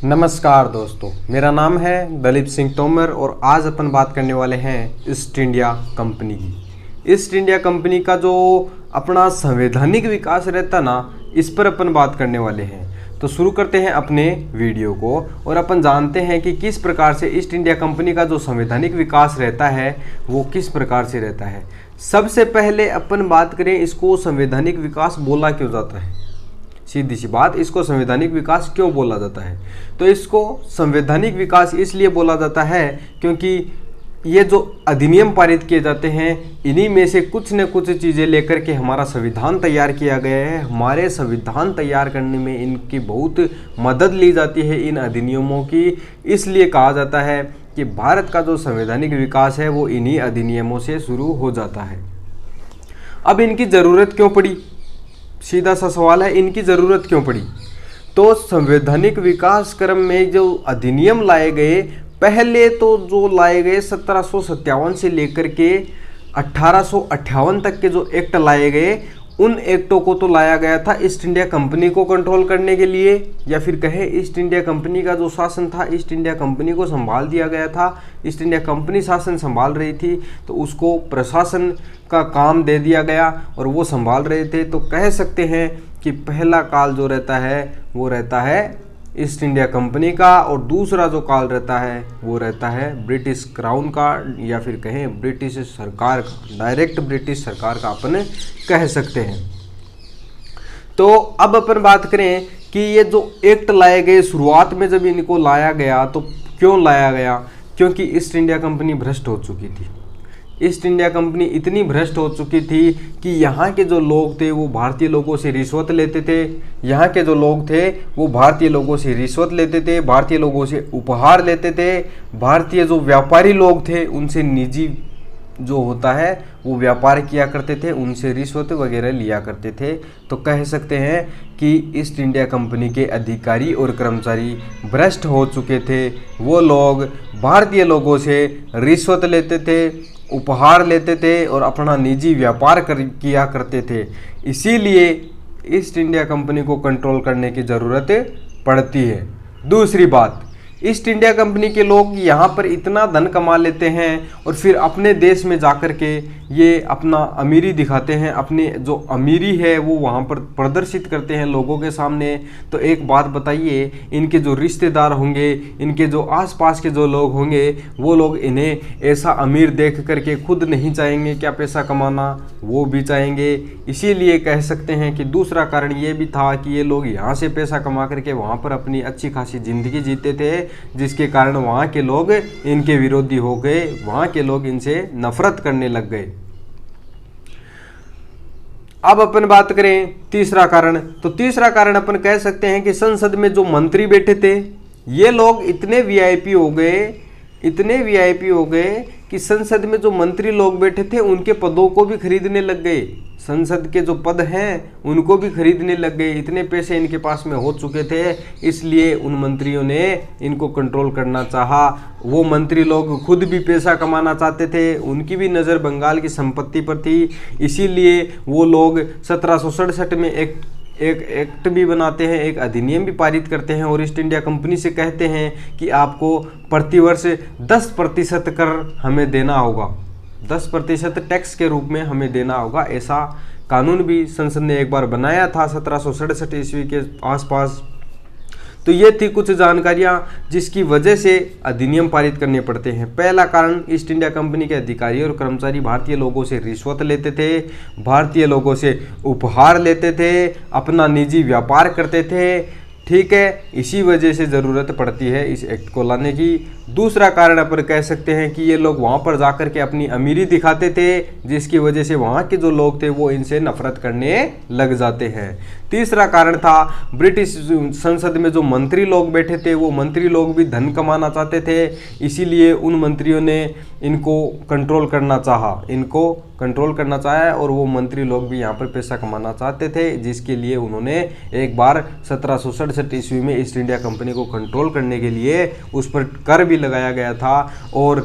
नमस्कार दोस्तों, मेरा नाम है दलीप सिंह तोमर और आज अपन बात करने वाले हैं ईस्ट इंडिया कंपनी की। ईस्ट इंडिया कंपनी का जो अपना संवैधानिक विकास रहता ना, इस पर अपन बात करने वाले हैं। तो शुरू करते हैं अपने वीडियो को और अपन जानते हैं कि किस प्रकार से ईस्ट इंडिया कंपनी का जो संवैधानिक विकास रहता है वो किस प्रकार से रहता है। सबसे पहले अपन बात करें, इसको संवैधानिक विकास बोला क्यों जाता है। सीधी सी बात, इसको संवैधानिक विकास क्यों बोला जाता है? तो इसको संवैधानिक विकास इसलिए बोला जाता है क्योंकि ये जो अधिनियम पारित किए जाते हैं, इन्हीं में से कुछ न कुछ चीज़ें लेकर के हमारा संविधान तैयार किया गया है। हमारे संविधान तैयार करने में इनकी बहुत मदद ली जाती है, इन अधिनियमों की। इसलिए कहा जाता है कि भारत का जो संवैधानिक विकास है वो इन्हीं अधिनियमों से शुरू हो जाता है। अब इनकी ज़रूरत क्यों पड़ी? सीधा सा सवाल है, इनकी ज़रूरत क्यों पड़ी? तो संवैधानिक विकास क्रम में जो अधिनियम लाए गए, पहले तो जो लाए गए 1757 से लेकर के 1858 तक के जो एक्ट लाए गए, उन एक्टों को तो लाया गया था ईस्ट इंडिया कंपनी को कंट्रोल करने के लिए, या फिर कहे ईस्ट इंडिया कंपनी का जो शासन था, ईस्ट इंडिया कंपनी को संभाल दिया गया था। ईस्ट इंडिया कंपनी शासन संभाल रही थी तो उसको प्रशासन का काम दे दिया गया और वो संभाल रहे थे। तो कह सकते हैं कि पहला काल जो रहता है वो रहता है ईस्ट इंडिया कंपनी का, और दूसरा जो काल रहता है वो रहता है ब्रिटिश क्राउन का, या फिर कहें ब्रिटिश सरकार का, डायरेक्ट ब्रिटिश सरकार का अपन कह सकते हैं। तो अब अपन बात करें कि ये जो एक्ट लाए गए, शुरुआत में जब इनको लाया गया तो क्यों लाया गया? क्योंकि ईस्ट इंडिया कंपनी भ्रष्ट हो चुकी थी। ईस्ट इंडिया कंपनी इतनी भ्रष्ट हो चुकी थी कि यहाँ के जो लोग थे वो भारतीय लोगों से रिश्वत लेते थे। यहाँ के जो लोग थे वो भारतीय लोगों से रिश्वत लेते थे, भारतीय लोगों से उपहार लेते थे। भारतीय जो व्यापारी लोग थे उनसे निजी जो होता है वो व्यापार किया करते थे, उनसे रिश्वत वगैरह लिया करते थे। तो कह सकते हैं कि ईस्ट इंडिया कंपनी के अधिकारी और कर्मचारी भ्रष्ट हो चुके थे। वो लोग भारतीय लोगों से रिश्वत लेते थे, उपहार लेते थे और अपना निजी व्यापार किया करते थे। इसीलिए ईस्ट इंडिया कंपनी को कंट्रोल करने की ज़रूरत पड़ती है। दूसरी बात, ईस्ट इंडिया कंपनी के लोग यहाँ पर इतना धन कमा लेते हैं और फिर अपने देश में जाकर के ये अपना अमीरी दिखाते हैं, अपनी जो अमीरी है वो वहाँ पर प्रदर्शित करते हैं लोगों के सामने। तो एक बात बताइए, इनके जो रिश्तेदार होंगे, इनके जो आसपास के जो लोग होंगे, वो लोग इन्हें ऐसा अमीर देख करके खुद नहीं चाहेंगे क्या पैसा कमाना, वो भी चाहेंगे। इसीलिए कह सकते हैं कि दूसरा कारण ये भी था कि ये लोग यहाँ से पैसा कमा करके वहाँ पर अपनी अच्छी खासी ज़िंदगी जीते थे, जिसके कारण वहाँ के लोग इनके विरोधी हो गए, वहाँ के लोग इनसे नफरत करने लग गए। अब अपन बात करें तीसरा कारण, तो तीसरा कारण अपन कह सकते हैं कि संसद में जो मंत्री बैठे थे, ये लोग इतने वीआईपी हो गए, इतने वीआईपी हो गए कि संसद में जो मंत्री लोग बैठे थे उनके पदों को भी खरीदने लग गए। संसद के जो पद हैं उनको भी खरीदने लग गए, इतने पैसे इनके पास में हो चुके थे। इसलिए उन मंत्रियों ने इनको कंट्रोल करना चाहा। वो मंत्री लोग खुद भी पैसा कमाना चाहते थे, उनकी भी नज़र बंगाल की संपत्ति पर थी। इसीलिए वो लोग 1767 में एक एक्ट भी बनाते हैं, एक अधिनियम भी पारित करते हैं और ईस्ट इंडिया कंपनी से कहते हैं कि आपको प्रतिवर्ष 10% कर हमें देना होगा, 10% टैक्स के रूप में हमें देना होगा। ऐसा कानून भी संसद ने एक बार बनाया था 1767 ईस्वी के आसपास। तो ये थी कुछ जानकारियाँ जिसकी वजह से अधिनियम पारित करने पड़ते हैं। पहला कारण, ईस्ट इंडिया कंपनी के अधिकारी और कर्मचारी भारतीय लोगों से रिश्वत लेते थे, भारतीय लोगों से उपहार लेते थे, अपना निजी व्यापार करते थे। ठीक है, इसी वजह से ज़रूरत पड़ती है इस एक्ट को लाने की। दूसरा कारण अपन कह सकते हैं कि ये लोग वहाँ पर जाकर के अपनी अमीरी दिखाते थे, जिसकी वजह से वहाँ के जो लोग थे वो इनसे नफरत करने लग जाते हैं। तीसरा कारण था, ब्रिटिश संसद में जो मंत्री लोग बैठे थे वो मंत्री लोग भी धन कमाना चाहते थे। इसीलिए उन मंत्रियों ने इनको कंट्रोल करना चाहा और वो मंत्री लोग भी यहाँ पर पैसा कमाना चाहते थे, जिसके लिए उन्होंने एक बार 1767 ईस्वी में ईस्ट इंडिया कंपनी को कंट्रोल करने के लिए उस पर कर भी लगाया गया था। और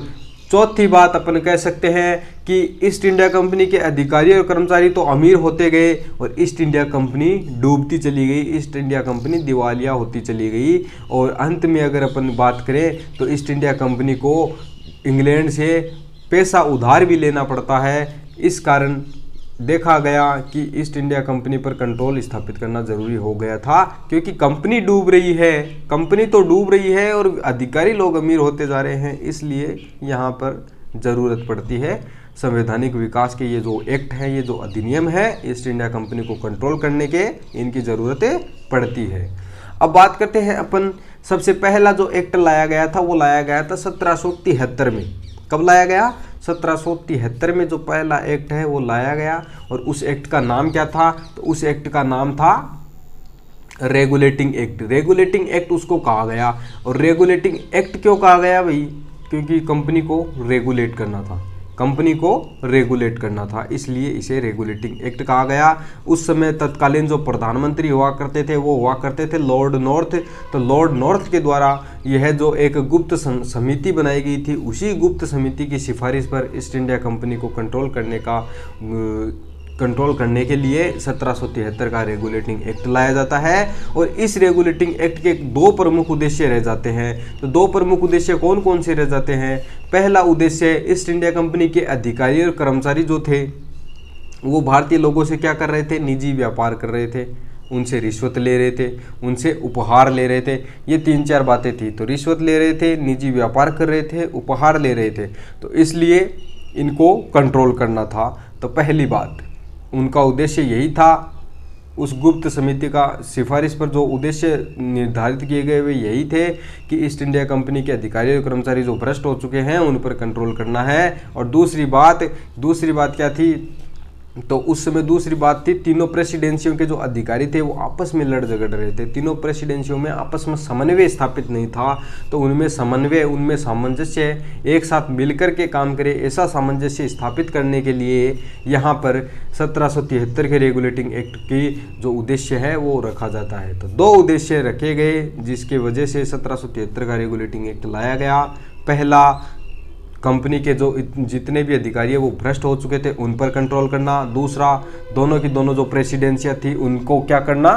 चौथी बात अपन कह सकते हैं कि ईस्ट इंडिया कंपनी के अधिकारी और कर्मचारी तो अमीर होते गए और ईस्ट इंडिया कंपनी डूबती चली गई, ईस्ट इंडिया कंपनी दिवालिया होती चली गई। और अंत में अगर अपन बात करें तो ईस्ट इंडिया कंपनी को इंग्लैंड से पैसा उधार भी लेना पड़ता है। इस कारण देखा गया कि ईस्ट इंडिया कंपनी पर कंट्रोल स्थापित करना जरूरी हो गया था, क्योंकि कंपनी डूब रही है, कंपनी तो डूब रही है और अधिकारी लोग अमीर होते जा रहे हैं, इसलिए यहाँ पर ज़रूरत पड़ती है संवैधानिक विकास के। ये जो एक्ट है, ये जो अधिनियम है, ईस्ट इंडिया कंपनी को कंट्रोल करने के इनकी ज़रूरतें पड़ती है। अब बात करते हैं अपन, सबसे पहला जो एक्ट लाया गया था वो लाया गया था 1773 में। कब लाया गया? 1773 में जो पहला एक्ट है वो लाया गया। और उस एक्ट का नाम क्या था? तो उस एक्ट का नाम था रेगुलेटिंग एक्ट। रेगुलेटिंग एक्ट उसको कहा गया। और रेगुलेटिंग एक्ट क्यों कहा गया भाई? क्योंकि कंपनी को रेगुलेट करना था, कंपनी को रेगुलेट करना था, इसलिए इसे रेगुलेटिंग एक्ट कहा गया। उस समय तत्कालीन जो प्रधानमंत्री हुआ करते थे वो हुआ करते थे लॉर्ड नॉर्थ। तो लॉर्ड नॉर्थ के द्वारा यह जो एक गुप्त समिति बनाई गई थी, उसी गुप्त समिति की सिफारिश पर ईस्ट इंडिया कंपनी को कंट्रोल करने के लिए 1773 का रेगुलेटिंग एक्ट लाया जाता है। और इस रेगुलेटिंग एक्ट के दो प्रमुख उद्देश्य रह जाते हैं। तो दो प्रमुख उद्देश्य कौन कौन से रह जाते हैं? पहला उद्देश्य, ईस्ट इंडिया कंपनी के अधिकारी और कर्मचारी जो थे वो भारतीय लोगों से क्या कर रहे थे? निजी व्यापार कर रहे थे, उनसे रिश्वत ले रहे थे, उनसे उपहार ले रहे थे। ये 3-4 बातें थी। तो रिश्वत ले रहे थे, निजी व्यापार कर रहे थे, उपहार ले रहे थे, तो इसलिए इनको कंट्रोल करना था। तो पहली बात, उनका उद्देश्य यही था। उस गुप्त समिति का सिफारिश पर जो उद्देश्य निर्धारित किए गए वे यही थे कि ईस्ट इंडिया कंपनी के अधिकारी और कर्मचारी जो भ्रष्ट हो चुके हैं उन पर कंट्रोल करना है। और दूसरी बात क्या थी? तो उस समय दूसरी बात थी, तीनों प्रेसिडेंसियों के जो अधिकारी थे वो आपस में लड़ झगड़ रहे थे। तीनों प्रेसिडेंसियों में आपस में समन्वय स्थापित नहीं था। तो उनमें समन्वय, उनमें सामंजस्य, एक साथ मिलकर के काम करे, ऐसा सामंजस्य स्थापित करने के लिए यहाँ पर 1773 के रेगुलेटिंग एक्ट की जो उद्देश्य है वो रखा जाता है। तो दो उद्देश्य रखे गए जिसके वजह से 1773 का रेगुलेटिंग एक्ट लाया गया। पहला, कंपनी के जो जितने भी अधिकारी है वो भ्रष्ट हो चुके थे उन पर कंट्रोल करना। दूसरा, दोनों की दोनों जो प्रेसिडेंसियाँ थी उनको क्या करना?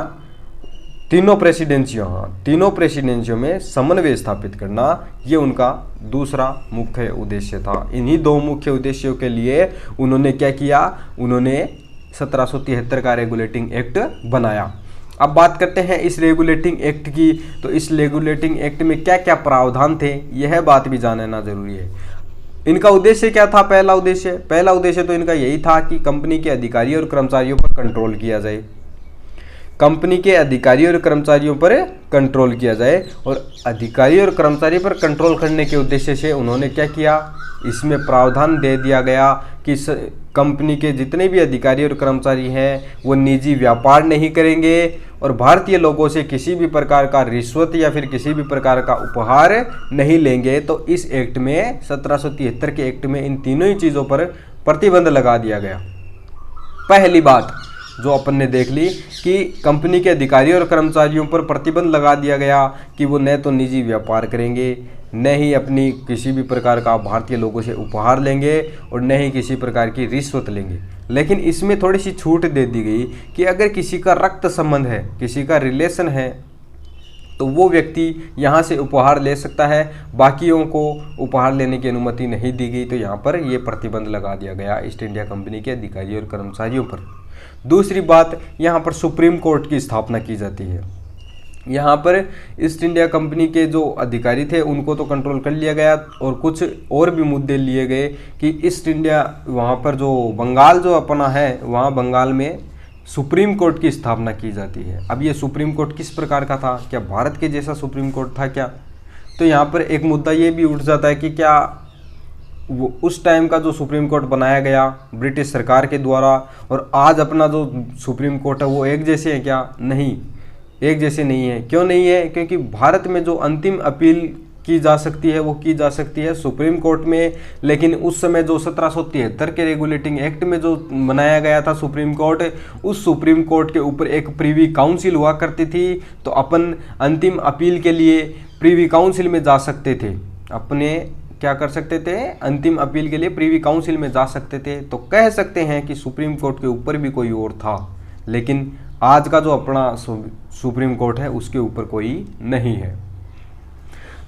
तीनों प्रेसिडेंसियों में समन्वय स्थापित करना, ये उनका दूसरा मुख्य उद्देश्य था। इन्हीं दो मुख्य उद्देश्यों के लिए उन्होंने क्या किया? उन्होंने 1773 का रेगुलेटिंग एक्ट बनाया। अब बात करते हैं इस रेगुलेटिंग एक्ट की। तो इस रेगुलेटिंग एक्ट में क्या क्या प्रावधान थे, यह बात भी जानना जरूरी है। इनका उद्देश्य क्या था? पहला उद्देश्य तो इनका यही था कि कंपनी के अधिकारी और कर्मचारियों पर कंट्रोल किया जाए, कंपनी के अधिकारी और कर्मचारियों पर कंट्रोल किया जाए। और अधिकारी और कर्मचारी पर कंट्रोल करने के उद्देश्य से उन्होंने क्या किया? इसमें प्रावधान दे दिया गया कि कंपनी के जितने भी अधिकारी और कर्मचारी हैं वो निजी व्यापार नहीं करेंगे और भारतीय लोगों से किसी भी प्रकार का रिश्वत या फिर किसी भी प्रकार का उपहार नहीं लेंगे। तो इस एक्ट में 1773 के एक्ट में इन तीनों ही चीज़ों पर प्रतिबंध लगा दिया गया। पहली बात जो अपन ने देख ली कि कंपनी के अधिकारी और कर्मचारियों पर प्रतिबंध लगा दिया गया कि वो न तो निजी व्यापार करेंगे, न ही अपनी किसी भी प्रकार का भारतीय लोगों से उपहार लेंगे और न ही किसी प्रकार की रिश्वत लेंगे। लेकिन इसमें थोड़ी सी छूट दे दी गई कि अगर किसी का रक्त संबंध है, किसी का रिलेशन है, तो वो व्यक्ति यहाँ से उपहार ले सकता है, बाकियों को उपहार लेने की अनुमति नहीं दी गई। तो यहाँ पर ये प्रतिबंध लगा दिया गया ईस्ट इंडिया कंपनी के अधिकारी और कर्मचारियों पर। दूसरी बात, यहाँ पर सुप्रीम कोर्ट की स्थापना की जाती है। यहाँ पर ईस्ट इंडिया कंपनी के जो अधिकारी थे उनको तो कंट्रोल कर लिया गया और कुछ और भी मुद्दे लिए गए कि ईस्ट इंडिया वहाँ पर जो बंगाल जो अपना है, वहाँ बंगाल में सुप्रीम कोर्ट की स्थापना की जाती है। अब ये सुप्रीम कोर्ट किस प्रकार का था? क्या भारत के जैसा सुप्रीम कोर्ट था क्या? तो यहाँ पर एक मुद्दा ये भी उठ जाता है कि क्या वो उस टाइम का जो सुप्रीम कोर्ट बनाया गया ब्रिटिश सरकार के द्वारा और आज अपना जो सुप्रीम कोर्ट है वो एक जैसे हैं क्या? नहीं, एक जैसे नहीं है। क्यों नहीं है? क्योंकि भारत में जो अंतिम अपील की जा सकती है वो की जा सकती है सुप्रीम कोर्ट में। लेकिन उस समय जो 1773 के रेगुलेटिंग एक्ट में जो बनाया गया था सुप्रीम कोर्ट, उस सुप्रीम कोर्ट के ऊपर एक प्रीवी काउंसिल हुआ करती थी। तो अपन अंतिम अपील के लिए प्रीवी काउंसिल में जा सकते थे, अपने क्या कर सकते थे, अंतिम अपील के लिए प्रीवी काउंसिल में जा सकते थे। तो कह सकते हैं कि सुप्रीम कोर्ट के ऊपर भी कोई और था, लेकिन आज का जो अपना सुप्रीम कोर्ट है उसके ऊपर कोई नहीं है।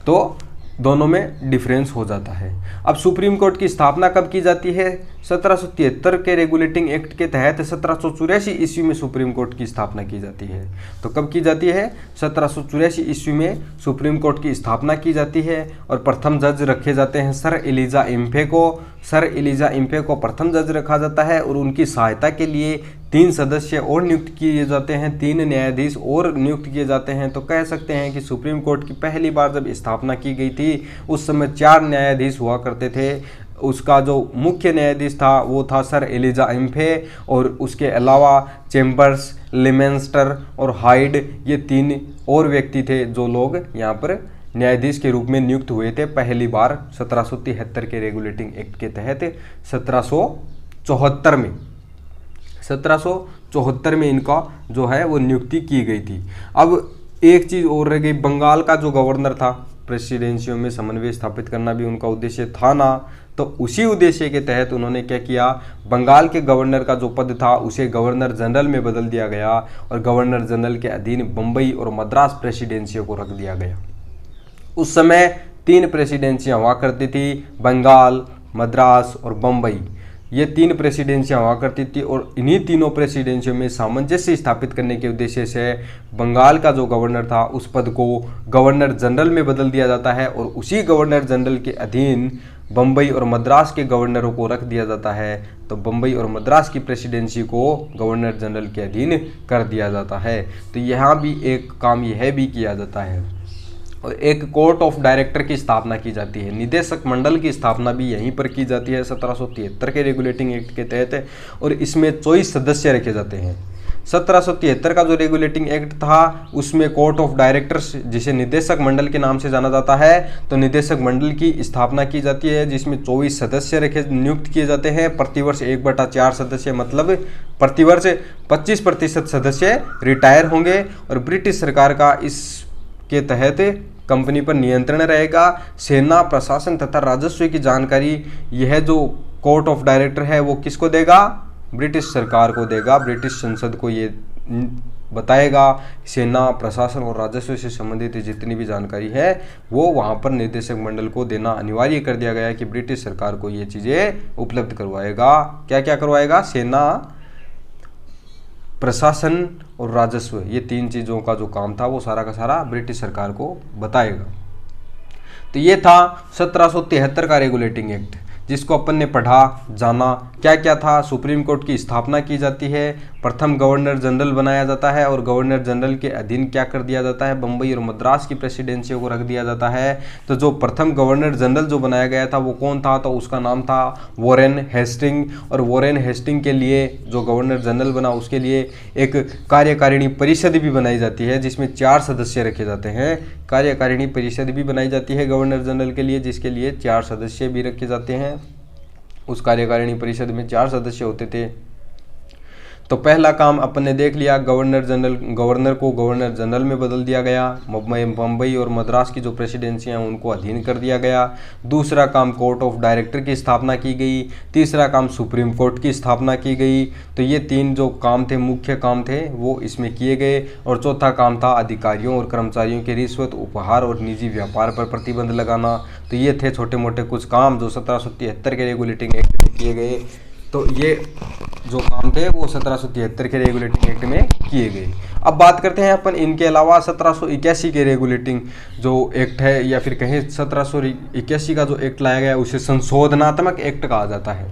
तो दोनों में डिफरेंस हो जाता है। अब सुप्रीम कोर्ट की स्थापना कब की जाती है? 1773 के रेगुलेटिंग एक्ट के तहत 1784 ईस्वी में सुप्रीम कोर्ट की स्थापना की जाती है। तो कब की जाती है? 1784 ईस्वी में सुप्रीम कोर्ट की स्थापना की जाती है और प्रथम जज रखे जाते हैं सर एलिजा इम्फे को। सर एलिजा इम्फे को प्रथम जज रखा जाता है और उनकी सहायता के लिए 3 सदस्य और नियुक्त किए जाते हैं, 3 न्यायाधीश और नियुक्त किए जाते हैं। तो कह सकते हैं कि सुप्रीम कोर्ट की पहली बार जब स्थापना की गई थी उस समय 4 न्यायाधीश हुआ करते थे। उसका जो मुख्य न्यायाधीश था वो था सर एलिजा इम्फे, और उसके अलावा चेम्बर्स, लिमेंस्टर और हाइड, ये 3 और व्यक्ति थे जो लोग यहाँ पर न्यायाधीश के रूप में नियुक्त हुए थे पहली बार 1773 के रेगुलेटिंग एक्ट के तहत 1774 में। 1774 में इनका जो है वो नियुक्ति की गई थी। अब एक चीज़ और रह गई, बंगाल का जो गवर्नर था, प्रेसिडेंसियों में समन्वय स्थापित करना भी उनका उद्देश्य था ना, तो उसी उद्देश्य के तहत उन्होंने क्या किया, बंगाल के गवर्नर का जो पद था उसे गवर्नर जनरल में बदल दिया गया और गवर्नर जनरल के अधीन बम्बई और मद्रास प्रेसिडेंसियों को रख दिया गया। उस समय 3 प्रेसिडेंसियाँ हुआ करती थी, बंगाल, मद्रास और बम्बई, ये 3 प्रेसिडेंसियाँ हुआ करती थी। और इन्हीं तीनों प्रेसिडेंसियों में सामंजस्य स्थापित करने के उद्देश्य से बंगाल का जो गवर्नर था उस पद को गवर्नर जनरल में बदल दिया जाता है और उसी गवर्नर जनरल के अधीन बम्बई और मद्रास के गवर्नरों को रख दिया जाता है। तो बम्बई और मद्रास की प्रेसिडेंसी को गवर्नर जनरल के अधीन कर दिया जाता है। तो यहाँ भी एक काम यह भी किया जाता है और एक कोर्ट ऑफ डायरेक्टर की स्थापना की जाती है। निदेशक मंडल की स्थापना भी यहीं पर की जाती है 1773 के रेगुलेटिंग एक्ट के तहत, और इसमें 24 सदस्य रखे जाते हैं। 1773 का जो रेगुलेटिंग एक्ट था उसमें कोर्ट ऑफ डायरेक्टर्स, जिसे निदेशक मंडल के नाम से जाना जाता है, तो निदेशक मंडल की स्थापना की जाती है जिसमें 24 सदस्य नियुक्त किए जाते हैं। प्रतिवर्ष 1/4 सदस्य, मतलब प्रतिवर्ष 25% सदस्य रिटायर होंगे और ब्रिटिश सरकार का इसके तहत कंपनी पर नियंत्रण रहेगा। सेना, प्रशासन तथा राजस्व की जानकारी यह जो कोर्ट ऑफ डायरेक्टर है वो किसको देगा? ब्रिटिश सरकार को देगा। ब्रिटिश संसद को ये बताएगा। सेना, प्रशासन और राजस्व से संबंधित जितनी भी जानकारी है वो वहाँ पर निदेशक मंडल को देना अनिवार्य कर दिया गया है कि ब्रिटिश सरकार को ये चीज़ें उपलब्ध करवाएगा। क्या क्या करवाएगा? सेना, प्रशासन और राजस्व, ये 3 चीज़ों का जो काम था वो सारा का सारा ब्रिटिश सरकार को बताएगा। तो ये था 1773 का रेगुलेटिंग एक्ट, जिसको अपन ने पढ़ा, जाना। क्या क्या था? सुप्रीम कोर्ट की स्थापना की जाती है, प्रथम गवर्नर जनरल बनाया जाता है और गवर्नर जनरल के अधीन क्या कर दिया जाता है? बम्बई और मद्रास की प्रेसिडेंसियों को रख दिया जाता है। तो जो प्रथम गवर्नर जनरल जो बनाया गया था वो कौन था? तो उसका नाम था वॉरेन हेस्टिंग। और वॉरेन हेस्टिंग के लिए, जो गवर्नर जनरल बना, उसके लिए एक कार्यकारिणी परिषद भी बनाई जाती है जिसमें 4 सदस्य रखे जाते हैं। कार्यकारिणी परिषद भी बनाई जाती है गवर्नर जनरल के लिए, जिसके लिए 4 सदस्य भी रखे जाते हैं। उस कार्यकारिणी परिषद में 4 सदस्य होते थे। तो पहला काम अपन ने देख लिया, गवर्नर को गवर्नर जनरल में बदल दिया गया। बम्बई और मद्रास की जो प्रेसिडेंसियां हैं उनको अधीन कर दिया गया। दूसरा काम कोर्ट ऑफ डायरेक्टर की स्थापना की गई। तीसरा काम सुप्रीम कोर्ट की स्थापना की गई। तो ये 3 जो काम थे, मुख्य काम थे, वो इसमें किए गए। और चौथा काम था अधिकारियों और कर्मचारियों के रिश्वत, उपहार और निजी व्यापार पर प्रतिबंध लगाना। तो ये थे छोटे मोटे कुछ काम जो 1773 के रेगुलेटिंग एक्ट में किए गए। तो ये जो काम थे वो 1773 के रेगुलेटिंग एक्ट में किए गए। अब बात करते हैं अपन इनके अलावा 1781 के रेगुलेटिंग जो एक्ट है, या फिर कहें 1781 का जो एक्ट लाया गया उसे संशोधनात्मक एक्ट कहा जाता है।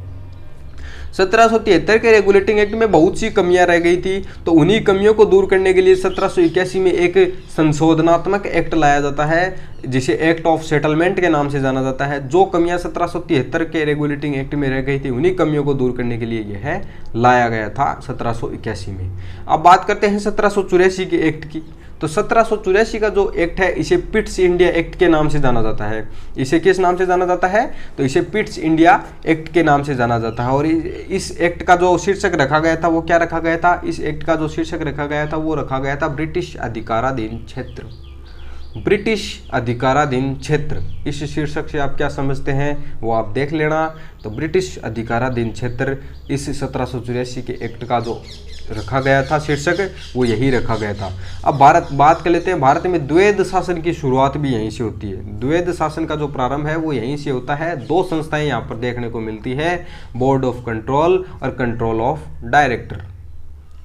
1773 के रेगुलेटिंग एक्ट में बहुत सी कमियां रह गई थी, तो उन्हीं कमियों को दूर करने के लिए 1781 में एक संशोधनात्मक एक्ट लाया जाता है जिसे एक्ट ऑफ सेटलमेंट के नाम से जाना जाता है। जो कमियां 1773 के रेगुलेटिंग एक्ट में रह गई थी उन्हीं कमियों को दूर करने के लिए यह लाया गया था 1781 में। अब बात करते हैं 1784 के एक्ट की। तो 1784 का जो एक्ट है इसे पिट्स इंडिया एक्ट के नाम से जाना जाता है। इसे किस नाम से जाना जाता है? तो इसे पिट्स इंडिया एक्ट के नाम से जाना जाता है। और इस एक्ट का जो शीर्षक रखा गया था वो क्या रखा गया था? इस एक्ट का जो शीर्षक रखा गया था वो रखा गया था ब्रिटिश अधिकाराधीन क्षेत्र। ब्रिटिश अधिकाराधीन क्षेत्र। इस शीर्षक से आप क्या समझते हैं वो आप देख लेना। तो ब्रिटिश अधिकाराधीन क्षेत्र इस 1784 के एक्ट का जो रखा गया था शीर्षक वो यही रखा गया था। अब बात कर लेते हैं, भारत में द्वैध शासन की शुरुआत भी यहीं से होती है। द्वैध शासन का जो प्रारंभ है वो यहीं से होता है। दो संस्थाएं यहाँ पर देखने को मिलती है, बोर्ड ऑफ कंट्रोल और control of director.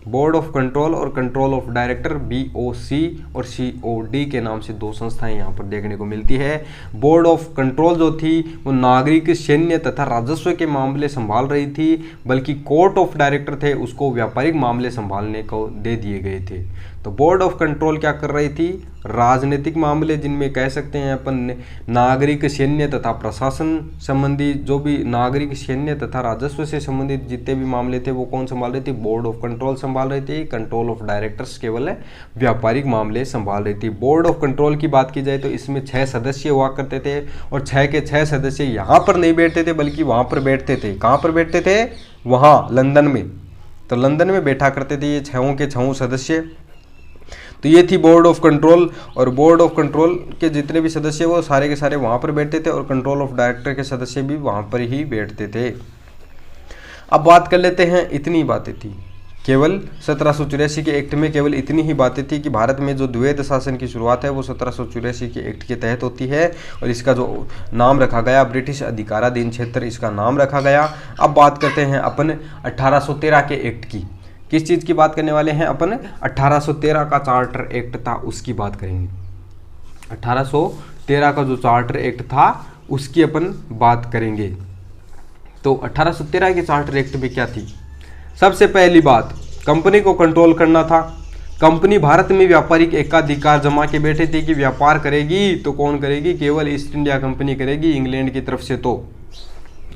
Board of control और कंट्रोल ऑफ डायरेक्टर BOC और COD के नाम से दो संस्थाएं यहाँ पर देखने को मिलती है। बोर्ड ऑफ कंट्रोल जो थी वो नागरिक, सैन्य तथा राजस्व के मामले संभाल रही थी, बल्कि कोर्ट ऑफ डायरेक्टर थे उसको व्यापारिक मामले संभालने को दे दिए गए थे। तो बोर्ड ऑफ कंट्रोल क्या कर रही थी, राजनीतिक मामले जिनमें कह सकते हैं अपन नागरिक, सैन्य तथा प्रशासन संबंधी जो भी नागरिक, सैन्य तथा राजस्व से संबंधित जितने भी मामले थे वो कौन संभाल रही थी, बोर्ड ऑफ कंट्रोल संभाल रही थी। कंट्रोल ऑफ डायरेक्टर्स केवल व्यापारिक मामले संभाल रही थी। बोर्ड ऑफ कंट्रोल की बात की जाए तो इसमें 6 सदस्य हुआ करते थे और 6 के 6 सदस्य यहाँ पर नहीं बैठते थे बल्कि वहाँ पर बैठते थे। कहाँ पर बैठते थे, वहाँ लंदन में। तो लंदन में बैठा करते थे ये 6 के 6 सदस्य। तो ये थी बोर्ड ऑफ कंट्रोल, और बोर्ड ऑफ कंट्रोल के जितने भी सदस्य वो सारे के सारे वहाँ पर बैठते थे और कंट्रोल ऑफ डायरेक्टर के सदस्य भी वहाँ पर ही बैठते थे। अब बात कर लेते हैं, इतनी बातें थी केवल 1784 के एक्ट में, केवल इतनी ही बातें थी कि भारत में जो द्वैध शासन की शुरुआत है वो 1784 के एक्ट के तहत होती है और इसका जो नाम रखा गया ब्रिटिश अधिकाराधीन क्षेत्र, इसका नाम रखा गया। अब बात करते हैं अपन 1813 के एक्ट की। किस चीज़ की बात करने वाले हैं अपन, 1813 का चार्टर एक्ट था उसकी बात करेंगे। 1813 का जो चार्टर एक्ट था उसकी अपन बात करेंगे। तो 1813 के चार्टर एक्ट में क्या थी, सबसे पहली बात कंपनी को कंट्रोल करना था। कंपनी भारत में व्यापारिक एकाधिकार जमा के बैठे थे कि व्यापार करेगी तो कौन करेगी, केवल ईस्ट इंडिया कंपनी करेगी इंग्लैंड की तरफ से। तो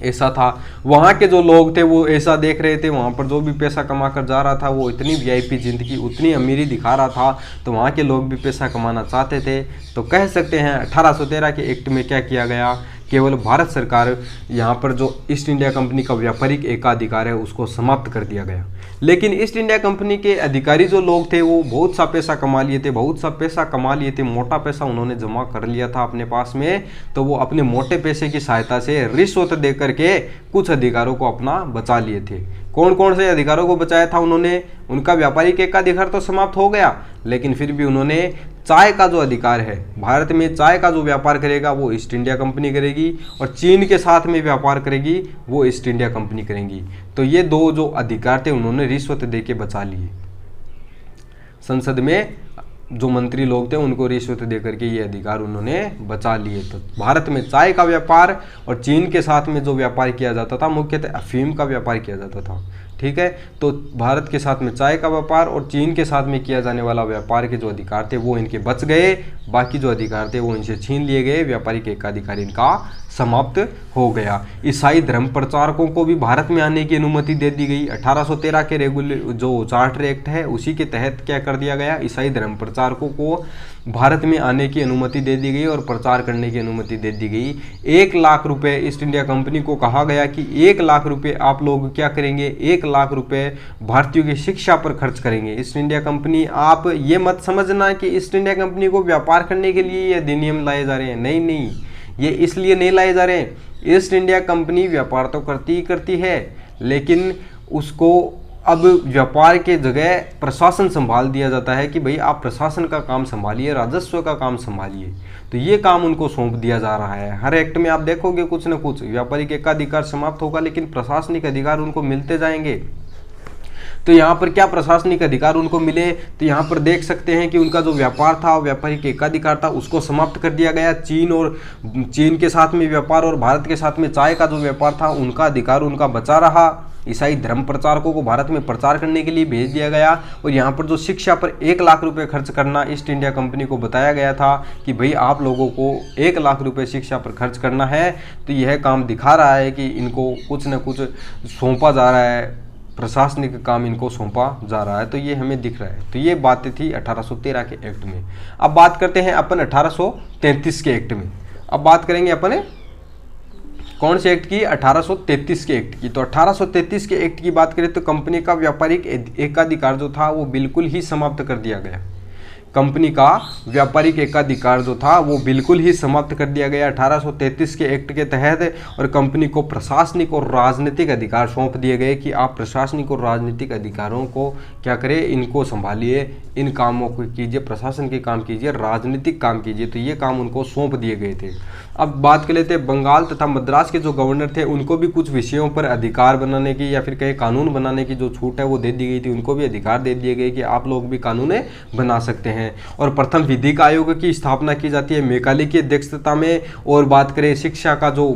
ऐसा था, वहाँ के जो लोग थे वो ऐसा देख रहे थे, वहाँ पर जो भी पैसा कमा कर जा रहा था वो इतनी VIP जिंदगी, उतनी अमीरी दिखा रहा था, तो वहाँ के लोग भी पैसा कमाना चाहते थे। तो कह सकते हैं 1813 के एक्ट में क्या किया गया, केवल भारत सरकार यहाँ पर जो ईस्ट इंडिया कंपनी का व्यापारिक एकाधिकार है उसको समाप्त कर दिया गया। लेकिन ईस्ट इंडिया कंपनी के अधिकारी जो लोग थे वो बहुत सा पैसा कमा लिए थे, मोटा पैसा उन्होंने जमा कर लिया था अपने पास में। तो वो अपने मोटे पैसे की सहायता से रिश्वत दे करके कुछ अधिकारों को अपना बचा लिए थे। कौन कौन से अधिकारों को बचाया था उन्होंने, उनका व्यापारिक एकाधिकार तो समाप्त हो गया, लेकिन फिर भी उन्होंने चाय का जो अधिकार है, भारत में चाय का जो व्यापार करेगा वो ईस्ट इंडिया कंपनी करेगी और चीन के साथ में व्यापार करेगी वो ईस्ट इंडिया कंपनी करेंगी। तो ये दो जो अधिकार थे उन्होंने रिश्वत दे के बचा लिए। संसद में जो मंत्री लोग थे उनको रिश्वत दे करके ये अधिकार उन्होंने बचा लिए। तो भारत में चाय का व्यापार और चीन के साथ में जो व्यापार किया जाता था, मुख्यतः अफीम का व्यापार किया जाता था, ठीक है। तो भारत के साथ में चाय का व्यापार और चीन के साथ में किया जाने वाला व्यापार के जो अधिकार थे वो इनके बच गए, बाकी जो अधिकार थे वो इनसे छीन लिए गए, व्यापारिक एकाधिकार इनका समाप्त हो गया। ईसाई धर्म प्रचारकों को भी भारत में आने की अनुमति दे दी गई। 1813 के जो चार्टर एक्ट है उसी के तहत क्या कर दिया गया, ईसाई धर्म प्रचारकों को भारत में आने की अनुमति दे दी गई और प्रचार करने की अनुमति दे दी गई। 1 लाख रुपए ईस्ट इंडिया कंपनी को कहा गया कि 1 लाख रुपए आप लोग क्या करेंगे, 1 लाख रुपए भारतीयों की शिक्षा पर खर्च करेंगे। ईस्ट इंडिया कंपनी, आप ये मत समझना कि ईस्ट इंडिया कंपनी को व्यापार करने के लिए ये अधिनियम लाए जा रहे हैं, नहीं, ये इसलिए नहीं लाए जा रहे हैं। ईस्ट इंडिया कंपनी व्यापार तो करती है, लेकिन उसको अब व्यापार के जगह प्रशासन संभाल दिया जाता है कि भाई आप प्रशासन का काम संभालिए, राजस्व का काम संभालिए। तो ये काम उनको सौंप दिया जा रहा है। हर एक्ट में आप देखोगे कुछ न कुछ व्यापारिक एकाधिकार समाप्त होगा, लेकिन प्रशासनिक अधिकार उनको मिलते जाएंगे। तो यहाँ पर क्या प्रशासनिक अधिकार उनको मिले, तो यहाँ पर देख सकते हैं कि उनका जो व्यापार था, व्यापारिक एकाधिकार था, उसको समाप्त कर दिया गया। चीन के साथ में व्यापार और भारत के साथ में चाय का जो व्यापार था उनका अधिकार उनका बचा रहा। ईसाई धर्म प्रचारकों को भारत में प्रचार करने के लिए भेज दिया गया और यहाँ पर जो शिक्षा पर 1 लाख रुपए खर्च करना ईस्ट इंडिया कंपनी को बताया गया था कि भाई आप लोगों को 1 लाख रुपए शिक्षा पर खर्च करना है। तो यह काम दिखा रहा है कि इनको कुछ न कुछ सौंपा जा रहा है, प्रशासनिक काम इनको सौंपा जा रहा है। तो ये हमें दिख रहा है। तो ये बातें थी 1813 के एक्ट में। अब बात करते हैं अपन 1833 के एक्ट में। अब बात करेंगे अपन कौन से एक्ट की, 1833 के एक्ट की। तो 1833 के एक्ट की बात करें तो कंपनी का व्यापारिक एकाधिकार जो था वो बिल्कुल ही समाप्त कर दिया गया। कंपनी का व्यापारिक एकाधिकार जो था वो बिल्कुल ही समाप्त कर दिया गया 1833 के एक्ट के तहत, और कंपनी को प्रशासनिक और राजनीतिक अधिकार सौंप दिए गए कि आप प्रशासनिक और राजनीतिक अधिकारों को क्या करें, इनको संभालिए, इन कामों को कीजिए, प्रशासन के काम कीजिए, राजनीतिक काम कीजिए। तो ये काम उनको सौंप दिए गए थे। अब बात कर लेते हैं बंगाल तथा मद्रास के जो गवर्नर थे उनको भी कुछ विषयों पर अधिकार बनाने की या फिर कई कानून बनाने की जो छूट है वो दे दी गई थी। उनको भी अधिकार दे दिए गए कि आप लोग भी कानून बना सकते हैं। और प्रथम विधिक आयोग की स्थापना की जाती है मैकाले की अध्यक्षता में। और बात करें शिक्षा का जो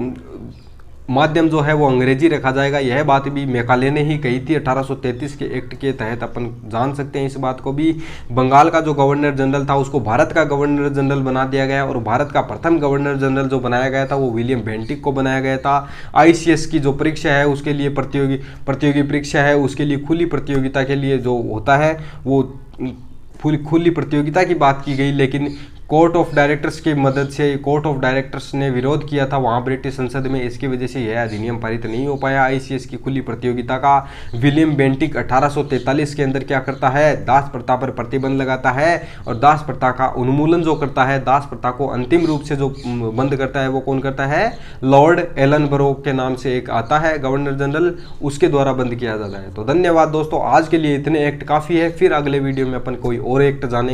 माध्यम जो है वो अंग्रेजी रखा जाएगा, यह बात भी मैकाले ने ही कही थी 1833 के एक्ट के तहत। अपन जान सकते हैं इस बात को भी। बंगाल का जो गवर्नर जनरल था उसको भारत का गवर्नर जनरल बना दिया गया, और भारत का प्रथम गवर्नर जनरल जो बनाया गया था वो विलियम बेंटिक को बनाया गया था। ICS की जो परीक्षा है उसके लिए प्रतियोगी परीक्षा है, उसके लिए खुली प्रतियोगिता के लिए जो होता है वो खुली प्रतियोगिता की बात की गई, लेकिन कोर्ट ऑफ डायरेक्टर्स की मदद से कोर्ट ऑफ डायरेक्टर्स ने विरोध किया था वहाँ ब्रिटिश संसद में, इसकी वजह से यह अधिनियम पारित नहीं हो पाया ICS की खुली प्रतियोगिता का। विलियम बेंटिक 1843 के अंदर क्या करता है, दास प्रथा पर प्रतिबंध लगाता है, और दास प्रथा का उन्मूलन जो करता है, दास प्रथा को अंतिम रूप से जो बंद करता है वो कौन करता है, लॉर्ड एलनबरो के नाम से एक आता है गवर्नर जनरल, उसके द्वारा बंद किया जाता है। तो धन्यवाद दोस्तों, आज के लिए इतने एक्ट काफ़ी है, फिर अगले वीडियो में अपन कोई और एक्ट जानेंगे।